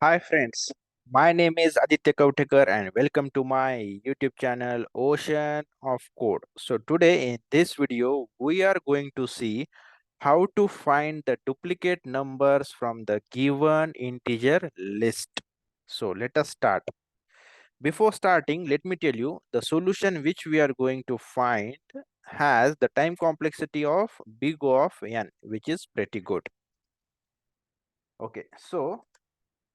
Hi friends, my name is Aditya Kautekar and welcome to my YouTube channel Ocean of Code. So today in this video we are going to see how to find the duplicate numbers from the given integer list. So let us start. Before starting, let me tell you the solution which we are going to find has the time complexity of big O of n, which is pretty good. Okay, so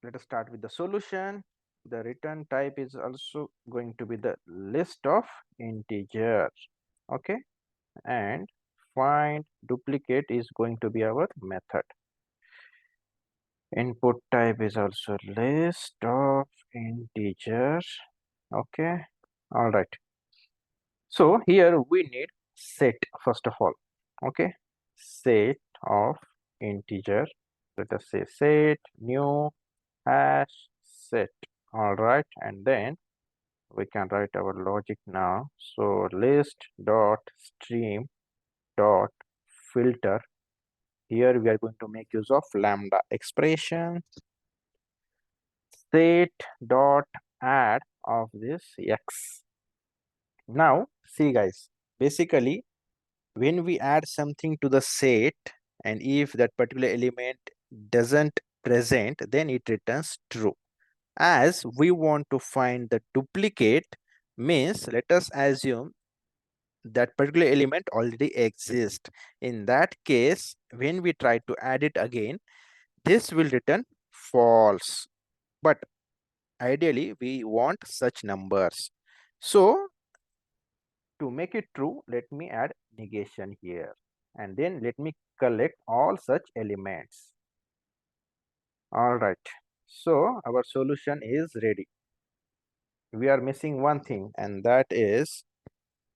let us start with the solution. The return type is also going to be the list of integers. Okay, and find duplicate is going to be our method. Input type is also list of integers. Okay, all right. So here we need set first of all. Okay, set of integer. Let us say set new hash set. All right, and then we can write our logic now. So list dot stream dot filter. Here we are going to make use of lambda expression. Set dot add of this x. Now see guys, basically when we add something to the set and if that particular element doesn't present, then it returns true. As we want to find the duplicate, means let us assume that particular element already exists. In that case, when we try to add it again, this will return false. But ideally, we want such numbers. So to make it true, let me add negation here. And then let me collect all such elements. All right. So our solution is ready. We are missing one thing, and that is,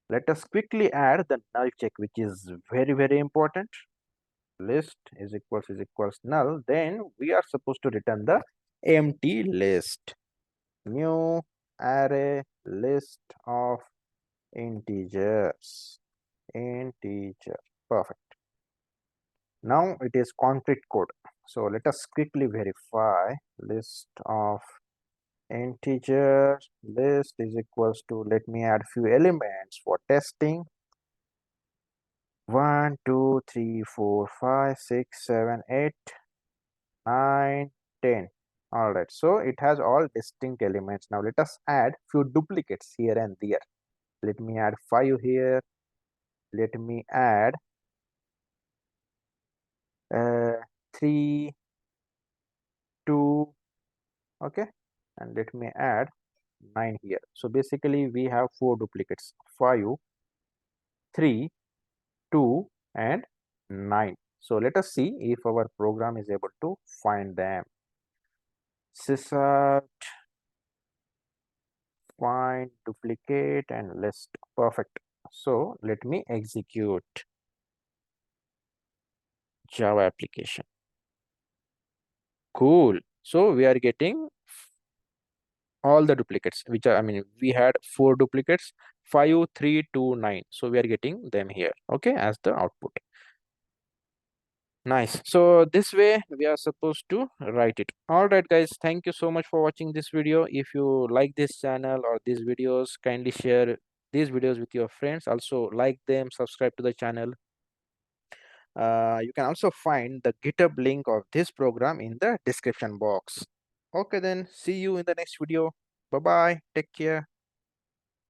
let us quickly add the null check, which is very important. List is equals null. Then we are supposed to return the empty list. New array list of integers. Integer. Perfect. Now it is concrete code. So let us quickly verify list of integer list is equals to, let me add few elements for testing. 1 2 3 4 5 6 7 8 9 10. All right, so it has all distinct elements. Now let us add few duplicates here and there. Let me add 5 here. Let me add 3 2. Okay, and let me add 9 here. So basically we have 4 duplicates: 5 3 2 and 9. So let us see if our program is able to find them. Sysart find duplicate and list. Perfect. So let me execute Java application. Cool. So we are getting all the duplicates, which are, we had 4 duplicates, 5 3 2 9. So we are getting them here, okay, as the output. Nice. So this way we are supposed to write it. All right guys, thank you so much for watching this video. If you like this channel or these videos, kindly share these videos with your friends. Also like them, subscribe to the channel. You can also find the GitHub link of this program in the description box. Okay then, see you in the next video. Bye bye, take care.